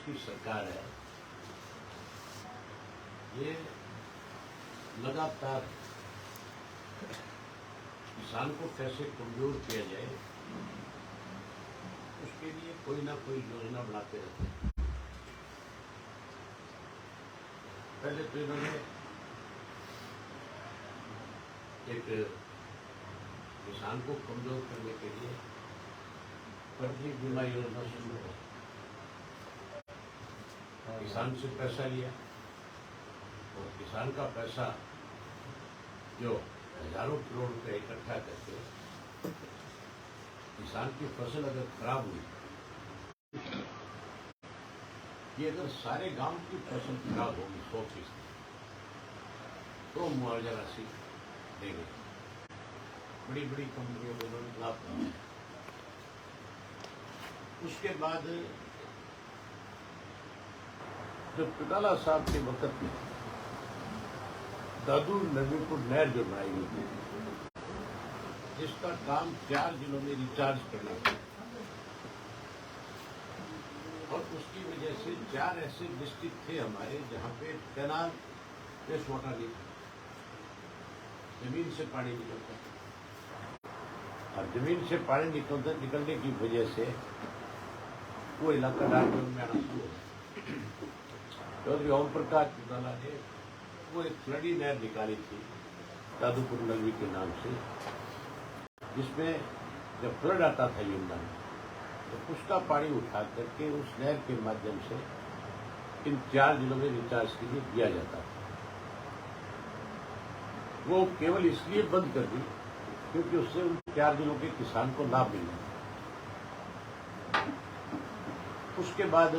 की सरकार है ये लगातार किसान को कैसे कमजोर किया जाए उसके लिए कोई ना कोई योजना बनाते रहते हैं। पहले तो इन्होंने एक किसान को कमजोर करने के लिए फर्जी बीमा योजना शुरू की। किसान से पैसा लिया और किसान का पैसा जो हजारों करोड़ रुपए इकट्ठा करके किसान की फसल अगर खराब हुई कि अगर सारे गांव की फसल खराब होगी 100% तो मुआवजा राशि देंगे। बड़ी बड़ी कंपनियों को उन्होंने लाभ दिया। उसके बाद जब चौटाला साहब के वक्त में दादू नबीपुर नहर जो बनाई हुई थी जिसका काम 4 जिलों में रिचार्ज करना था और उसकी वजह से 4 ऐसे डिस्ट्रिक्ट थे हमारे जहां पे कैनाल फ्रेश वाटर नहीं था, जमीन से पानी निकलता था और जमीन से पानी निकलने की वजह से वो इलाका डार्क में आना शुरू हो गया। चौधरी ओम प्रकाश चौटाला ने वो एक फ्लडी नहर निकाली थी दादूपुर नलवी के नाम से, जिसमें जब फ्लड आता था यमुना में तो उसका पानी उठा करके उस नहर के माध्यम से इन 4 जिलों में रिचार्ज के लिए दिया जाता था। वो केवल इसलिए बंद कर दी क्योंकि उससे उन 4 जिलों के किसान को लाभ मिल रहा। उसके बाद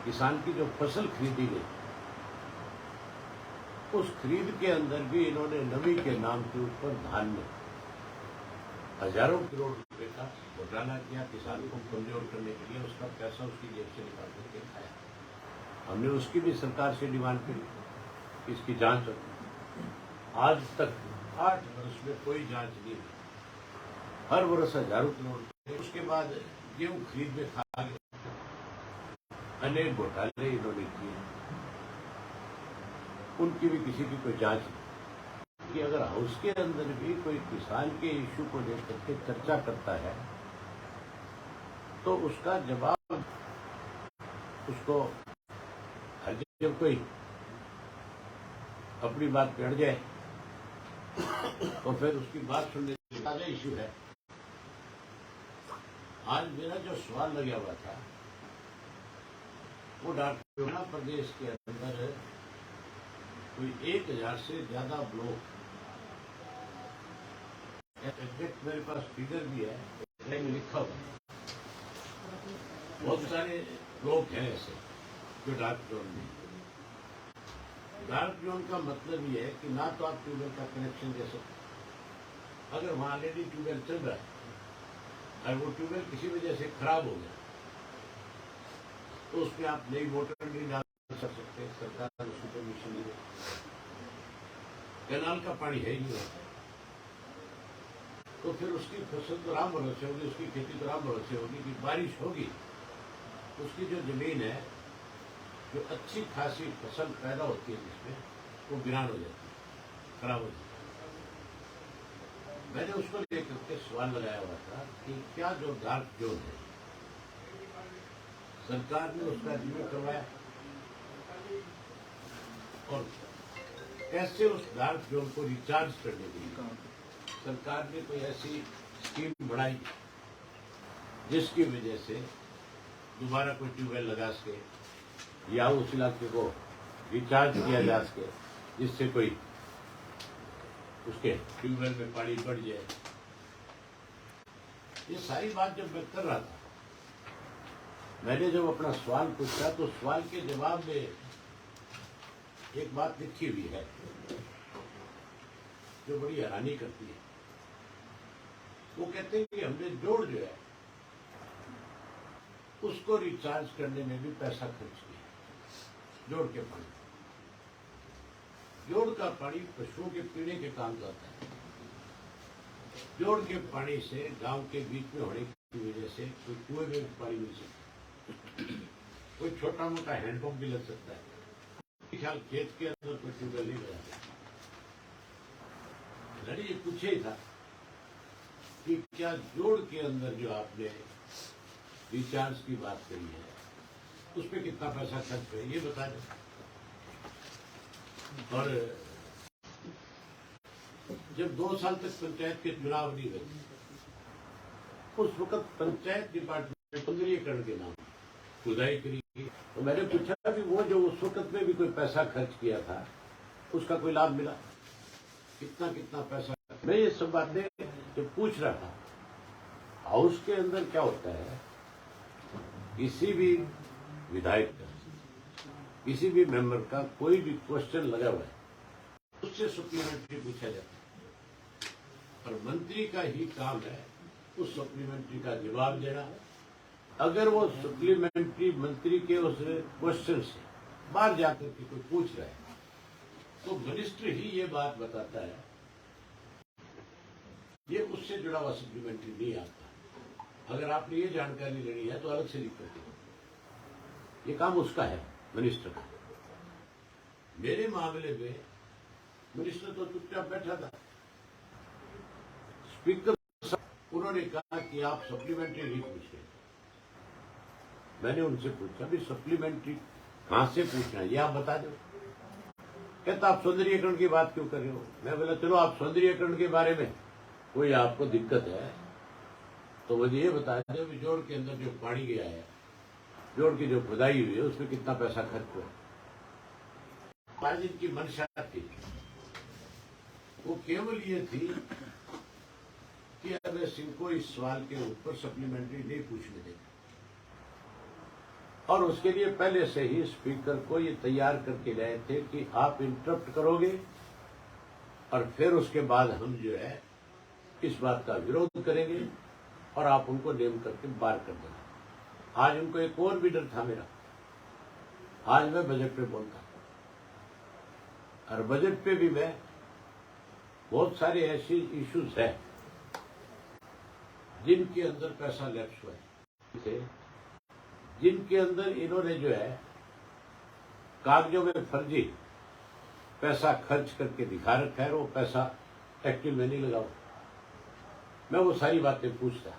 किसान की जो फसल खरीदी गई उस खरीद के अंदर भी इन्होंने नमी के नाम के ऊपर धान में हजारों करोड़ रुपए का घोटाला किया। किसान को कमजोर करने के लिए उसका पैसा उसकी जेब से निकाल करके खाया। हमने उसकी भी सरकार से डिमांड की इसकी जांच हो। आज तक 8 वर्ष में कोई जांच नहीं हुई। हर वर्ष हजारों करोड़। उसके बाद गेहूं खरीद में खा गए, अनेक घोटाले इन्होंने किए, उनकी भी किसी की कोई जांच नहीं कि अगर हाउस के अंदर भी कोई किसान के इश्यू को लेकर के चर्चा करता है तो उसका जवाब उसको जब कोई अपनी बात पे अड़ जाए तो फिर उसकी बात सुनने का इश्यू है। आज मेरा जो सवाल लगा हुआ था वो डॉक्टर प्रदेश के अंदर कोई 1000 से ज्यादा ब्लॉक, एग्जैक्ट मेरे पास फिगर भी है लिखा हुआ, बहुत सारे ब्लॉक हैं ऐसे जो डार्क जोन में। डार्क जोन का मतलब ये है कि ना तो आप ट्यूबवेल का कनेक्शन दे सकते, अगर वहां ऑलरेडी ट्यूबवेल चल रहा है और वो ट्यूबवेल किसी वजह से खराब हो गया तो उसमें आप नई मोटर नहीं डाल सकते, सरकार उसको परमिशन नहीं देती। कैनाल का पानी है ही नहीं तो फिर उसकी फसल तो राम भरोसे होगी, उसकी खेती तो राम भरोसे होगी कि बारिश होगी, उसकी जो जमीन है जो अच्छी खासी फसल पैदा होती है जिसमें वो वीरान हो जाती है, खराब हो जाती है। मैंने उसको लेकर के सवाल लगाया हुआ था कि क्या जो डार्क जोन है सरकार ने उसका रिव्यू करवाया और कैसे उस डार्क जोन को रिचार्ज करने के लिए सरकार ने कोई ऐसी स्कीम बढ़ाई जिसकी वजह से दोबारा कोई ट्यूबवेल लगा सके या उस इलाके को रिचार्ज किया जा सके जिससे कोई उसके ट्यूबवेल में पानी बढ़ जाए। ये सारी बात जब मैं कर रहा था, मैंने जब अपना सवाल पूछा तो सवाल के जवाब में एक बात लिखी हुई है जो बड़ी हैरानी करती है। वो कहते हैं कि हमने जोड़ जो है उसको रिचार्ज करने में भी पैसा खर्च किया। जोड़ के पानी, जोड़ का पानी पशुओं के पीने के काम करता है। जोड़ के पानी से गांव के बीच में होने की वजह से कोई कुएं में पानी मिल सकता है। कोई छोटा मोटा हैंडपंप भी लग सकता है। ख्याल खेत के अंदर कोई ट्यूबवेल नहीं लगा। लड़ी ये पूछे ही था कि क्या जोड़ के अंदर जो आपने रिचार्ज की बात करी है उस पर कितना पैसा खर्च है ये बता दें। और जब 2 साल तक पंचायत के चुनाव नहीं हुए उस वक्त पंचायत डिपार्टमेंट सौंदर्यीकरण के नाम खुदाई करी। तो मैंने पूछा कि वो जो उस वक्त में भी कोई पैसा खर्च किया था उसका कोई लाभ मिला, कितना कितना पैसा। मैं ये सब बातें जो पूछ रहा था, हाउस के अंदर क्या होता है, किसी भी विधायक का, किसी भी मेंबर का कोई भी क्वेश्चन लगा हुआ है उससे सप्लीमेंट्री पूछा जाता है और मंत्री का ही काम है उस सप्लीमेंट्री का जवाब देना। अगर वो सप्लीमेंट्री मंत्री के उस क्वेश्चन से बाहर जाकर के कोई पूछ रहा है तो मिनिस्टर ही ये बात बताता है, ये उससे जुड़ा हुआ सप्लीमेंट्री नहीं आता। अगर आपने ये जानकारी लेनी है तो अलग से लिख करके, ये काम उसका है, मिनिस्टर का। मेरे मामले में मिनिस्टर तो चुपचाप बैठा था। स्पीकर उन्होंने कहा कि आप सप्लीमेंट्री नहीं पूछिए। मैंने उनसे पूछा भी सप्लीमेंट्री कहां से पूछना है ये आप बता दो। कहता आप सौंदर्यीकरण की बात क्यों कर रहे हो। मैं बोला चलो आप सौंदर्यीकरण के बारे में कोई आपको दिक्कत है तो मुझे ये बता दो कि जोड़ के अंदर जो पानी गया है, जोड़ की जो खुदाई हुई है उसमें कितना पैसा खर्च हुआ। आज इनकी मंशा थी वो केवल ये थी कि अगर सिंह को इस सवाल के ऊपर सप्लीमेंट्री नहीं पूछने देगा और उसके लिए पहले से ही स्पीकर को ये तैयार करके लाए थे कि आप इंटरप्ट करोगे और फिर उसके बाद हम जो है इस बात का विरोध करेंगे और आप उनको नेम करके बाहर कर देना। आज उनको एक और भी डर था मेरा। आज मैं बजट पे बोलता और बजट पे भी मैं बहुत सारे ऐसे इश्यूज हैं जिनके अंदर पैसा लैप्स हुआ है, जिनके अंदर इन्होंने जो है कागजों में फर्जी पैसा खर्च करके दिखा रखा है, वो पैसा एक्टिव में नहीं लगा। मैं वो सारी बातें पूछता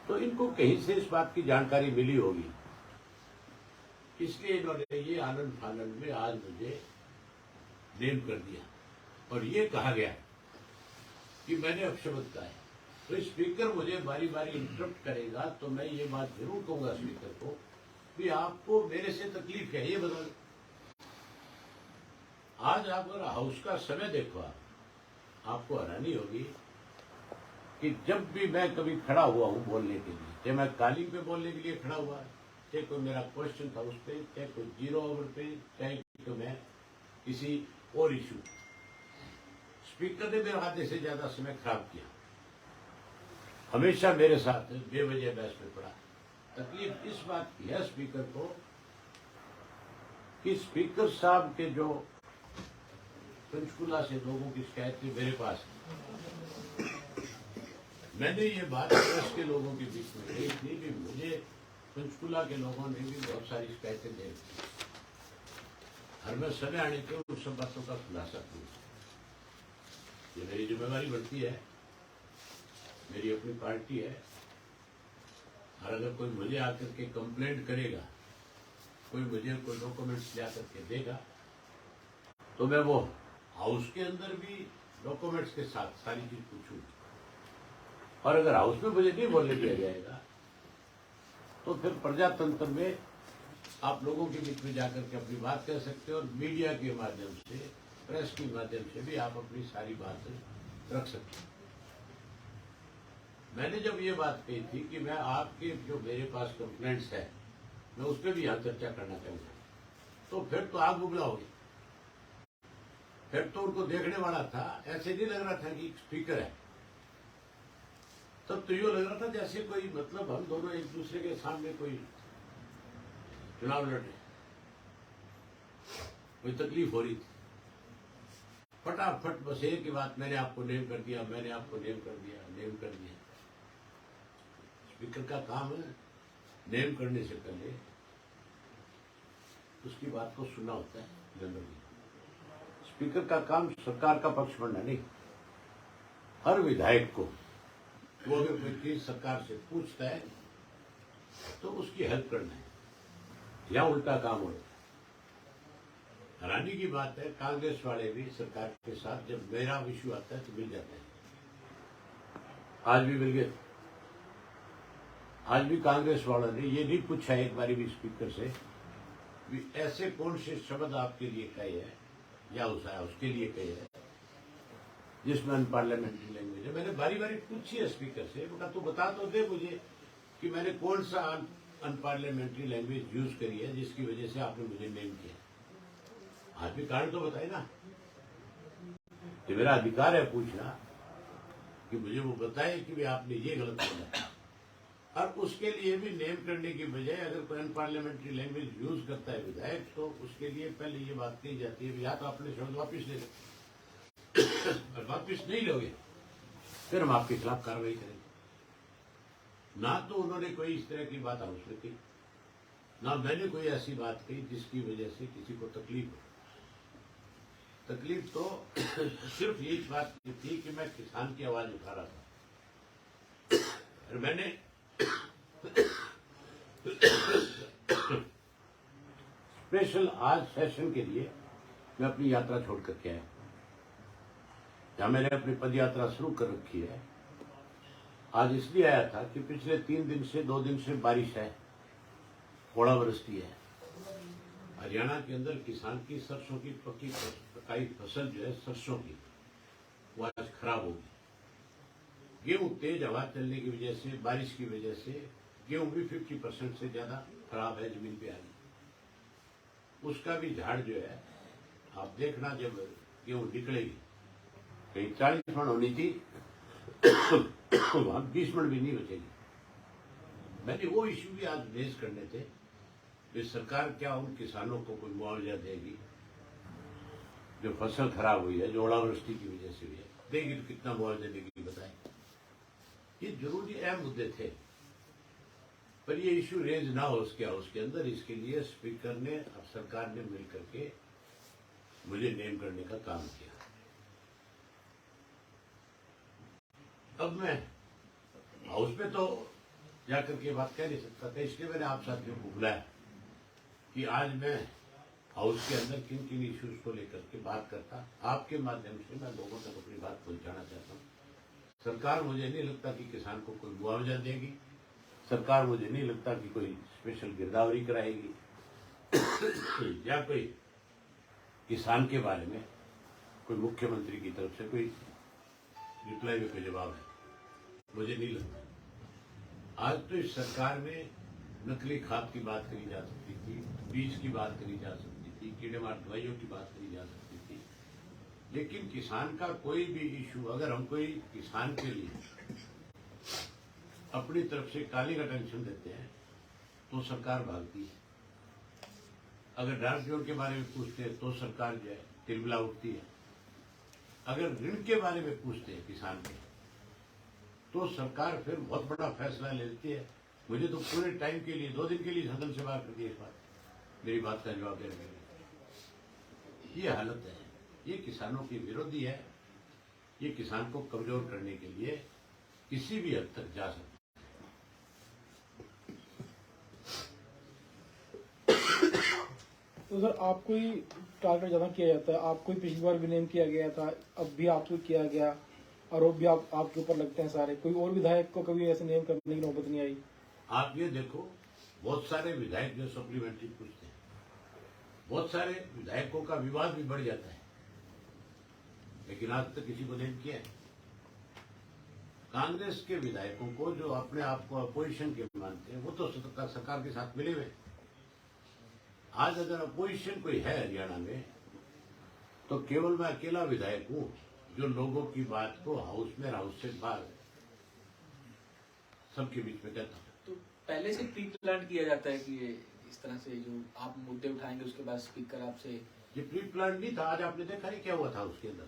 तो इनको कहीं से इस बात की जानकारी मिली होगी, इसलिए इन्होंने ये आनंद फानंद में आज मुझे नेम कर दिया और ये कहा गया कि मैंने अपशब्द कहा है। तो स्पीकर मुझे बारी बारी इंटरप्ट करेगा तो मैं ये बात जरूर कहूंगा स्पीकर को कि आपको मेरे से तकलीफ है, ये बता दो। आज आप अगर हाउस का समय देखो आपको हैरानी होगी कि जब भी मैं कभी खड़ा हुआ हूं बोलने के लिए, चाहे मैं कालिंग पे बोलने के लिए खड़ा हुआ, चाहे कोई मेरा क्वेश्चन था उस पर, चाहे कोई 0 ओवर पे, चाहे तो मैं किसी और इशू, स्पीकर ने मेरे आधे से ज्यादा समय खराब किया, हमेशा मेरे साथ बेवजह बहस में पड़ा। तकलीफ इस बात की है स्पीकर को कि स्पीकर साहब के जो पंचकुला से लोगों की शिकायतें मेरे पास है, मैंने ये बात प्रेस के लोगों के बीच में कही थी कि मुझे पंचकुला के लोगों ने भी बहुत सारी शिकायतें दे दी और मैं समय आने के उन सब बातों का खुलासा करूँ। ये मेरी जिम्मेवारी बढ़ती है, मेरी अपनी पार्टी है और अगर कोई मुझे आकर के कंप्लेंट करेगा, कोई मुझे कोई डॉक्यूमेंट्स ला करके देगा तो मैं वो हाउस के अंदर भी डॉक्यूमेंट्स के साथ सारी चीज पूछूंगा और अगर हाउस में मुझे नहीं बोलने दिया जाएगा तो फिर प्रजातंत्र में आप लोगों के बीच में जाकर के अपनी बात कह सकते हो और मीडिया के माध्यम से, प्रेस के माध्यम से भी आप अपनी सारी बात रख सकते हो। मैंने जब ये बात कही थी कि मैं आपके जो मेरे पास कंप्लेंट्स है मैं उस पर भी यहाँ चर्चा करना चाहूंगा तो फिर तो आग उगला होगी। फिर तो उनको देखने वाला था, ऐसे नहीं लग रहा था कि स्पीकर है, तब तो यो लग रहा था जैसे कोई मतलब हम दोनों एक दूसरे के सामने कोई चुनाव लड़ रहे, कोई तकलीफ हो रही थी। फटाफट बस एक ही बात, मैंने आपको नेम कर दिया, मैंने आपको नेम कर दिया, नेम कर दिया। स्पीकर का काम है नेम करने से पहले उसकी बात को सुनना होता है जनरली। स्पीकर का काम सरकार का पक्ष बनना नहीं। हर विधायक को वो अगर कोई चीज सरकार से पूछता है तो उसकी हेल्प करना है, या उल्टा काम हो। हैरानी की बात है, कांग्रेस वाले भी सरकार के साथ जब मेरा इश्यू आता है तो मिल जाते हैं। आज भी मिल गए। आज भी कांग्रेस वालों ने ये नहीं पूछा एक बारी भी स्पीकर से भी ऐसे कौन से शब्द आपके लिए कहे हैं या उसके लिए कहे हैं जिसमें अनपार्लियामेंट्री लैंग्वेज है। मैंने बारी बारी पूछी है स्पीकर से, बेटा तू बता तो दे मुझे कि मैंने कौन सा अनपार्लियामेंट्री लैंग्वेज यूज करी है जिसकी वजह से आपने मुझे नेम किया। आज भी कारण तो बताए ना। ये मेरा अधिकार है पूछना कि मुझे वो बताए कि भी आपने ये गलत बोला। और उसके लिए भी नेम करने की बजाय अगर कोई अनपार्लियामेंट्री लैंग्वेज यूज करता है विधायक तो उसके लिए पहले ये बात कही जाती है या तो अपने शब्द वापिस ले लो और वापिस नहीं लोगे फिर हम आपके खिलाफ कार्रवाई करेंगे। ना तो उन्होंने कोई इस तरह की बात हाउस में की, ना मैंने कोई ऐसी बात कही जिसकी वजह से किसी को तकलीफ हो। तकलीफ तो सिर्फ यही बात थी कि मैं किसान की आवाज उठा रहा था और मैंने स्पेशल आज सेशन के लिए मैं अपनी यात्रा छोड़ करके आया। जहां मैंने अपनी पद यात्रा शुरू कर रखी है, आज इसलिए आया था कि पिछले 2 दिन से बारिश है, ओलावृष्टि है। हरियाणा के अंदर किसान की सरसों की पकाई फसल जो है सरसों की वो आज खराब होगी। गेहूं तेज हवा चलने की वजह से, बारिश की वजह से गेहूं भी 50% से ज्यादा खराब है, जमीन पे आ गई। उसका भी झाड़ जो है आप देखना, जब गेहूं निकलेगी कहीं 40 मन होनी थी वहां 20 मन भी नहीं बचेगी। मैंने वो इश्यू भी आज रेज करने थे कि सरकार क्या उन किसानों को कोई मुआवजा देगी जो फसल खराब हुई है, जो ओलावृष्टि की वजह से हुई है, देगी तो कितना मुआवजा देगी बताएं। ये जरूरी अहम मुद्दे थे, पर ये इश्यू रेज ना हो उसके अंदर। इसके लिए स्पीकर ने अब सरकार ने मिल करके मुझे नेम करने का काम किया। अब मैं हाउस में तो जाकर के बात कह नहीं सकता था, इसलिए मैंने आप साथियों को बुलाया कि आज मैं हाउस के अंदर किन किन इश्यूज को लेकर के बात करता। आपके माध्यम से मैं लोगों तक अपनी बात पहुंचाना चाहता हूँ। सरकार मुझे नहीं लगता कि किसान को कोई मुआवजा देगी। सरकार मुझे नहीं लगता कि कोई स्पेशल गिरदावरी कराएगी या कोई किसान के बारे में कोई मुख्यमंत्री की तरफ से कोई रिप्लाई में कोई जवाब है, मुझे नहीं लगता। आज तो इस सरकार में नकली खाद की बात करी जा सकती थी, बीज की बात करी जा सकती थी, कीड़ेमार दवाइयों की बात करी जा सकती थी, लेकिन किसान का कोई भी इशू अगर हम कोई किसान के लिए अपनी तरफ से काली का टेंशन देते हैं तो सरकार भागती है। अगर डार्क जोन के बारे में पूछते हैं तो सरकार जो है तिरमिला उठती है। अगर ऋण के बारे में पूछते हैं किसान के तो सरकार फिर बहुत बड़ा फैसला लेती है। मुझे तो पूरे टाइम के लिए 2 दिन के लिए सदन से बाहर कर दिया इस बात, मेरी बात का जवाब देने के लिए। ये हालत है, ये किसानों की विरोधी है। ये किसान को कमजोर करने के लिए किसी भी हद तक जा सकता है। तो सर आपको ही टारगेट ज्यादा किया जाता है, आपको ही पिछली बार भी नेम किया गया था, अब भी आपको किया गया, आरोप भी आपके ऊपर लगते हैं सारे। कोई और विधायक को कभी ऐसे नेम करने की नौबत नहीं आई? आप ये देखो, बहुत सारे विधायक जो सप्लीमेंट्री पूछते हैं, बहुत सारे विधायकों का विवाद भी बढ़ जाता है, लेकिन आज तक किसी को नेम किया है? कांग्रेस के विधायकों को जो अपने आप को अपोजिशन के मानते हैं वो तो सरकार के साथ मिले हुए। आज अगर अपोजिशन कोई है हरियाणा में तो केवल मैं अकेला विधायक हूं जो लोगों की बात को हाउस में, हाउस से बाहर सबके बीच में कहता हूं। तो पहले से प्री प्लान किया जाता है कि ये इस तरह से जो आप मुद्दे उठाएंगे उसके बाद स्पीकर आपसे? ये प्री प्लान नहीं था। आज आपने देखा नहीं क्या हुआ था उसके अंदर।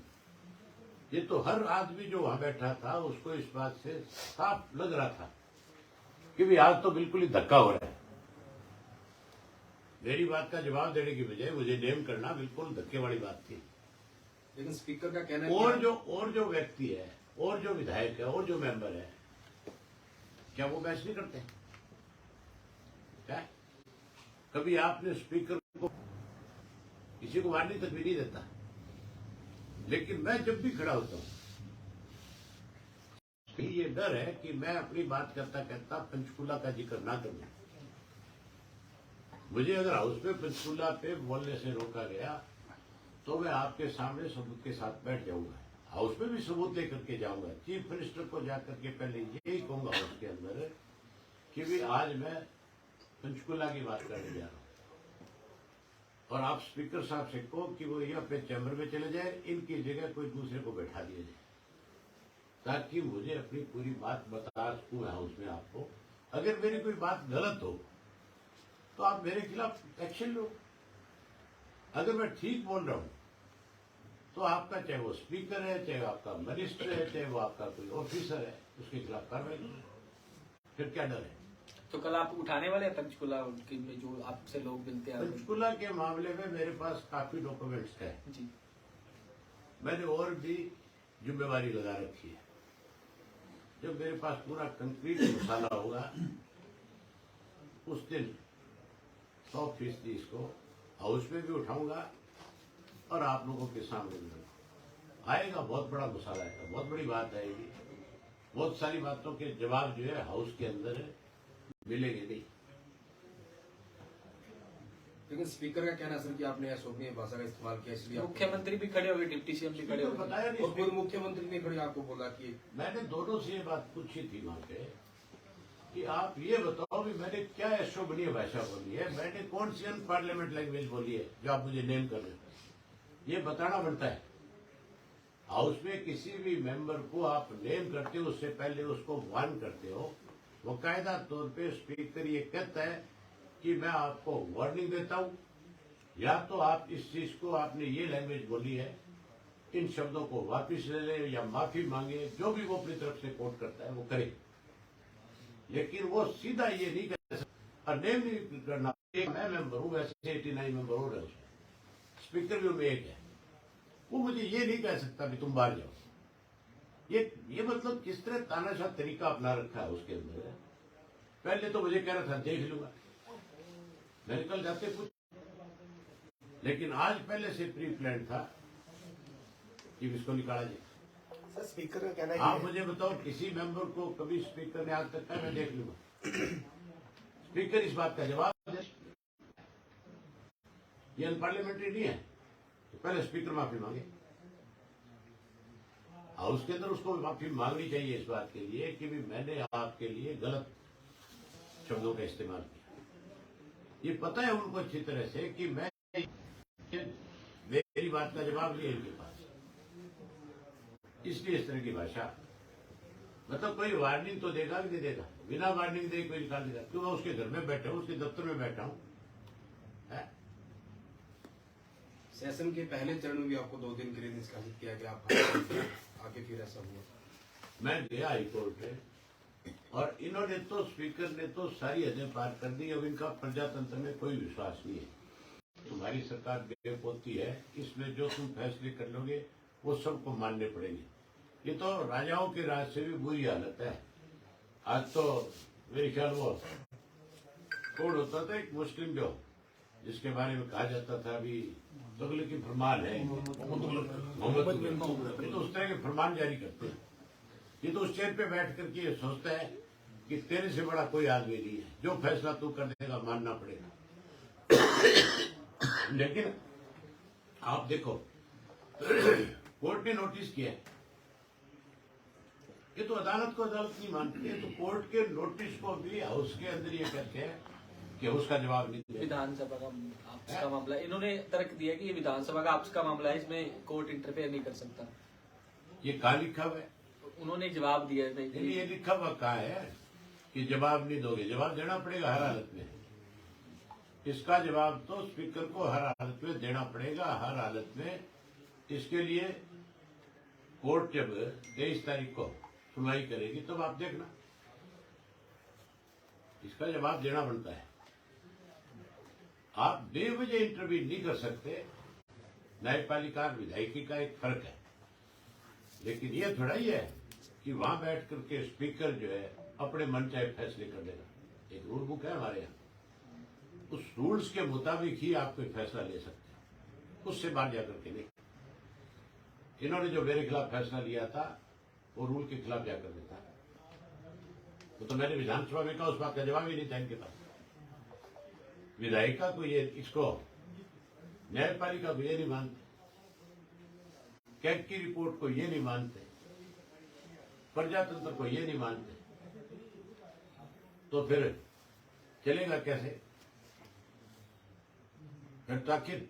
ये तो हर आदमी जो वहां बैठा था उसको इस बात से साफ लग रहा था कि भी आज तो बिल्कुल ही धक्का हो रहा है। मेरी बात का जवाब देने की बजाय मुझे नेम करना बिल्कुल धक्के वाली बात थी। लेकिन स्पीकर का कहना है और जो व्यक्ति है, और जो विधायक है, और जो मेंबर है, क्या वो बहस नहीं करते? क्या कभी आपने स्पीकर को किसी को वार्निंग तक भी नहीं देता? लेकिन मैं जब भी खड़ा होता हूं, ये डर है कि मैं अपनी बात करता कहता पंचकूला का जिक्र ना करूं। मुझे अगर हाउस में पंचकूला पे बोलने से रोका गया तो मैं आपके सामने सबूत के साथ बैठ जाऊंगा, हाउस में भी सबूत लेकर के जाऊंगा। चीफ मिनिस्टर को जाकर के पहले यही कहूंगा हाउस के अंदर कि भी आज मैं पंचकूला की बात करने जा रहा हूं, और आप स्पीकर साहब से कहो कि वो ये अपने चैम्बर में चले जाए, इनकी जगह कोई दूसरे को बैठा दिया जाए, ताकि मुझे अपनी पूरी बात बता सकूं हाउस में आपको। अगर मेरी कोई बात गलत हो तो आप मेरे खिलाफ एक्शन लो। अगर मैं ठीक बोल रहा हूं तो आपका, चाहे वो स्पीकर है, चाहे आपका मिनिस्टर है, चाहे वो आपका कोई ऑफिसर है, उसके खिलाफ कार्रवाई करो। फिर क्या डर है? तो कल आप उठाने वाले हैं पंचकुला में जो आपसे लोग मिलते हैं? पंचकूला के मामले में मेरे पास काफी डॉक्यूमेंट्स है जी। मैंने और भी जिम्मेवारी लगा रखी है। जब मेरे पास पूरा कंक्रीट मसाला होगा उस दिन 100% इसको हाउस में भी उठाऊंगा और आप लोगों के सामने भी रखूंगा। आएगा, बहुत बड़ा मसाला आएगा, बहुत बड़ी बात आएगी। बहुत सारी बातों के जवाब जो है हाउस के अंदर मिलेंगे नहीं। लेकिन स्पीकर का कहना है सर कि आपने अशोभनीय भाषा का इस्तेमाल किया, इसलिए मुख्यमंत्री भी खड़े हो गए, डिप्टी सीएम भी खड़े हो गए, बताया नहीं। और खुद मुख्यमंत्री ने खड़े आपको बोला कि मैंने दोनों से ये बात पूछी थी वहां पे कि आप ये बताओ भी मैंने क्या अशोभनीय भाषा बोली है, मैंने कौन सी अनपार्लियामेंट लैंग्वेज बोली है जो आप मुझे नेम कर रहे हो, ये बताना बनता है। हाउस में किसी भी मेंबर को आप नेम करते हो उससे पहले उसको वार्न करते हो। बाकायदा तौर पे स्पीकर ये कहता है कि मैं आपको वार्निंग देता हूं, या तो आप इस चीज को, आपने ये लैंग्वेज बोली है, इन शब्दों को वापिस ले ले या माफी मांगे, जो भी वो अपनी तरफ से कोट करता है वो करे। लेकिन वो सीधा ये नहीं कर सकता और नेम नहीं करना। मैं मेंबर हूं, वैसे 89 मेंबर हो रहे हैं, स्पीकर भी उनमें एक है, वो मुझे ये नहीं कह सकता कि तुम बाहर जाओ। ये मतलब किस तरह तानाशाह तरीका अपना रखा है उसके अंदर। पहले तो मुझे कह रहा था देख लूंगा, मैंने कल जाते कुछ, लेकिन आज पहले से प्री प्लान था कि इसको निकाला जाए। सर स्पीकर का कहना है आप मुझे बताओ, किसी मेंबर को कभी स्पीकर ने आज तक कहा मैं देख लूंगा? स्पीकर इस बात का जवाब दे। ये अनपार्लियामेंट्री नहीं है, तो पहले स्पीकर माफी मांगे। हाउस के अंदर उसको माफी मांगनी चाहिए इस बात के लिए कि भी मैंने आपके लिए गलत शब्दों का इस्तेमाल किया। ये पता है उनको अच्छी तरह से कि मैं, मेरी बात का जवाब नहीं है इनके पास, इसलिए इस तरह की भाषा। मतलब कोई वार्निंग तो देगा कि नहीं देगा? बिना वार्निंग दे कोई निकाल देगा? क्यों? मैं उसके घर में बैठा हूं, उसके दफ्तर में बैठा हूं। सेशन के पहले चरण में भी आपको 2 दिन के लिए निष्कासित किया गया, आप आगे फिर ऐसा हुआ? मैं गया हाईकोर्ट में, और इन्होंने तो, स्पीकर ने तो सारी हदें पार कर दी। अब इनका प्रजातंत्र में कोई विश्वास नहीं है। तुम्हारी सरकार बेपोती है, इसमें जो तुम फैसले कर लोगे वो सबको मानने पड़ेंगे। ये तो राजाओं के राज से भी बुरी हालत है। आज तो मेरे ख्याल वो कौन होता था, एक मुस्लिम जो, जिसके बारे में कहा जाता था अभी तुगलक की फरमान है, मोहम्मद तुगलक, ये तो उस तरह के फरमान जारी करते हैं। ये तो उस चेयर पे बैठ करके ये सोचता है कि तेरे से बड़ा कोई आदमी नहीं है, जो फैसला तू कर देगा मानना पड़ेगा। लेकिन आप देखो, कोर्ट ने नोटिस किया है, ये तो अदालत को अदालत नहीं मानती है, तो कोर्ट के नोटिस को भी हाउस के अंदर ये कहते हैं कि उसका जवाब नहीं दिया। विधानसभा का आपस का मामला, इन्होंने तर्क दिया कि ये विधानसभा का आपस का मामला है, इसमें कोर्ट इंटरफेयर नहीं कर सकता। ये कहाँ लिखा हुआ है? उन्होंने जवाब दिया है। ये लिखा हुआ कहाँ है कि जवाब नहीं दोगे? जवाब देना पड़ेगा हर हालत में। इसका जवाब तो स्पीकर को हर हालत में देना पड़ेगा, हर हालत में। इसके लिए कोर्ट जब 23 तारीख को सुनवाई करेगी तब आप देखना। इसका जवाब देना बनता है। आप बेवजह इंटरव्यू नहीं कर सकते। न्यायपालिका और विधायिकी का एक फर्क है, लेकिन ये थोड़ा ही है कि वहां बैठ करके स्पीकर जो है अपने मन चाहे फैसले कर देगा। एक रूल बुक है हमारे यहाँ, उस रूल्स के मुताबिक ही आप कोई फैसला ले सकते हैं, उससे बाहर जाकर के नहीं। इन्होंने जो मेरे खिलाफ फैसला लिया था वो रूल के खिलाफ जाकर देता है। तो मैंने विधानसभा में कहा, उस बात का जवाब ही नहीं था इनके पास। विधायिका को ये, इसको न्यायपालिका को ये नहीं मानते, कैग की रिपोर्ट को ये नहीं मानते, प्रजातंत्र को ये नहीं मानते, तो फिर चलेगा कैसे? फिर तो आखिर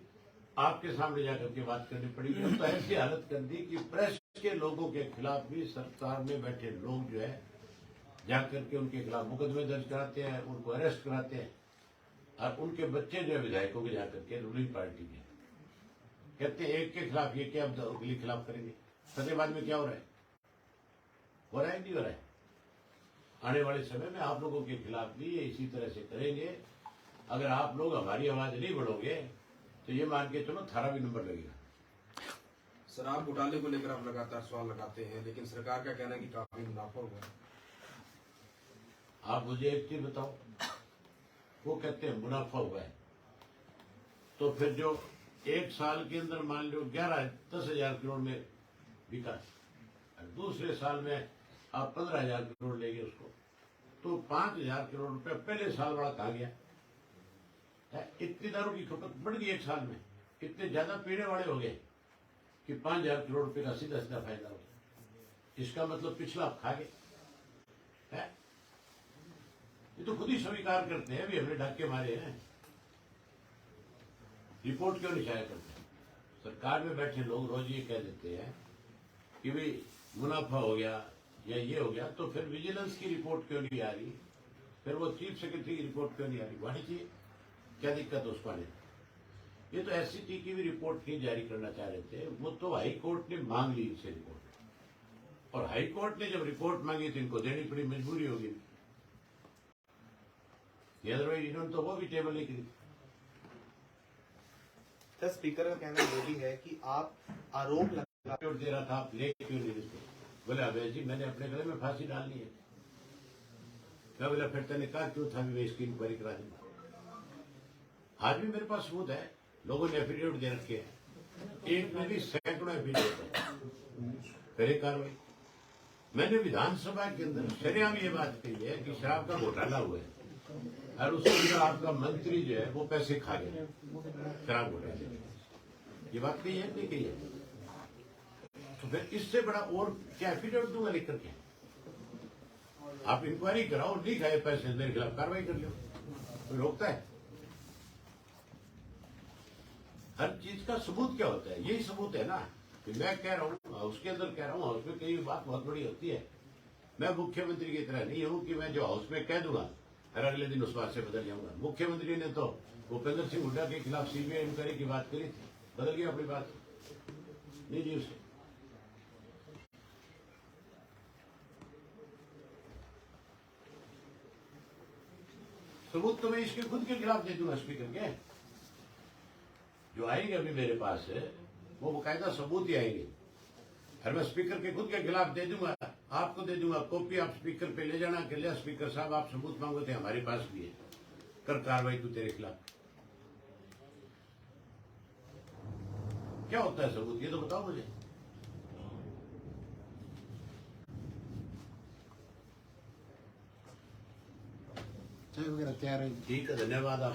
आपके सामने जाकर के बात करनी पड़ेगी। अब तो ऐसी हालत कर दी कि प्रेस के लोगों के खिलाफ भी सरकार में बैठे लोग जो है जाकर के उनके खिलाफ मुकदमे दर्ज कराते हैं, उनको अरेस्ट कराते हैं, और उनके बच्चे जो है विधायकों के जाकर के रूलिंग पार्टी के कहते हैं एक के खिलाफ ये क्या, अब अगले खिलाफ करेंगे। फतेहाबाद में क्या हो रहा है? हो रहा है नहीं हो रहा है? आने वाले समय में आप लोगों के खिलाफ भी ये इसी तरह से करेंगे। अगर आप लोग हमारी आवाज नहीं बढ़ोगे तो ये मान के चलो थारा भी नंबर लगेगा। शराब घोटाले को लेकर आप लगातार सवाल लगाते हैं, लेकिन सरकार का कहना है कि काफी मुनाफा हुआ है। आप मुझे एक चीज बताओ, वो कहते हैं मुनाफा हुआ है, तो फिर जो एक साल के अंदर मान लो 10,000 करोड़ में बिका, दूसरे साल में आप 15,000 करोड़ लेंगे उसको, तो 5,000 करोड़ रुपए पहले साल वाला कहा गया है। इतनी दारू की खपत बढ़ गई एक साल में, इतने ज्यादा पीने वाले हो गए कि 5,000 करोड़ रुपए का सीधा सीधा फायदा हो गया। इसका मतलब पिछला आप खा गए है। ये तो खुद ही स्वीकार करते हैं भी हमने डाके मारे हैं। रिपोर्ट क्यों नहीं शाया करते? सरकार में बैठे लोग रोज ये कह देते हैं कि भाई मुनाफा हो गया या ये हो गया, तो फिर विजिलेंस की रिपोर्ट क्यों नहीं आ रही? फिर वो चीफ सेक्रेटरी की रिपोर्ट क्यों नहीं आ रही? वाणी चाहिए, क्या दिक्कत है उसको आने? ये तो एससीटी की भी रिपोर्ट नहीं जारी करना चाह रहे थे, वो तो हाई कोर्ट ने मांग ली इनसे रिपोर्ट, और हाई कोर्ट ने जब रिपोर्ट मांगी तो इनको देनी पड़ी, मजबूरी होगी। अदरवाइज इन्होंने तो वो भी टेबल नहीं करी। तो स्पीकर का कहना ये भी है कि आप आरोप लगा दे रहा था, आप ले क्यों नहीं लेते? बोले अभय जी मैंने अपने गले में फांसी डालनी है। क्या बोला? फिर तेने कहा क्यों था? मैं इसकी इंक्वायरी करा दूंगा। आज भी मेरे पास सबूत है, लोगों ने एफिडेविट दे रखे हैं, एक में भी सैकड़ों एफिडेविट है। फिर कार्रवाई मैंने विधानसभा के अंदर शरेआम ये बात कही है कि शराब का घोटाला हुआ है और उसके अंदर आपका मंत्री जो है वो पैसे खा गया शराब घोटाले। ये बात कही है नहीं कही है? तो फिर इससे बड़ा और क्या एफिडेविट दूंगा लिख करके? आप इंक्वायरी कराओ, नहीं खाए पैसे मेरे खिलाफ कार्रवाई कर लो, कोई रोकता है? हर चीज का सबूत क्या होता है? यही सबूत है ना कि मैं कह रहा हूँ, हाउस के अंदर कह रहा हूँ, हाउस में कई बात बहुत बड़ी होती है। मैं मुख्यमंत्री की तरह नहीं हूँ कि मैं जो हाउस में कह दूंगा और अगले दिन उस बात से बदल जाऊंगा। मुख्यमंत्री ने तो भूपेंद्र सिंह हुड्डा के खिलाफ सीबीआई इंक्वायरी की बात करी थी, बदल गया अपनी बात नहीं जी उसे। सबूत तो मैं इसके खुद के खिलाफ दे दूंगा। स्पीकर के जो आएंगे अभी मेरे पास है वो बाकायदा सबूत ही आएंगे, और मैं स्पीकर के खुद के खिलाफ दे दूंगा, आपको दे दूंगा कॉपी। आप स्पीकर पे ले जाना कि ले स्पीकर साहब आप सबूत मांगो थे, हमारे पास भी है, कर कार्रवाई तू तेरे खिलाफ। क्या होता है सबूत? ये तो बताओ मुझे। ठीक है, धन्यवाद आप।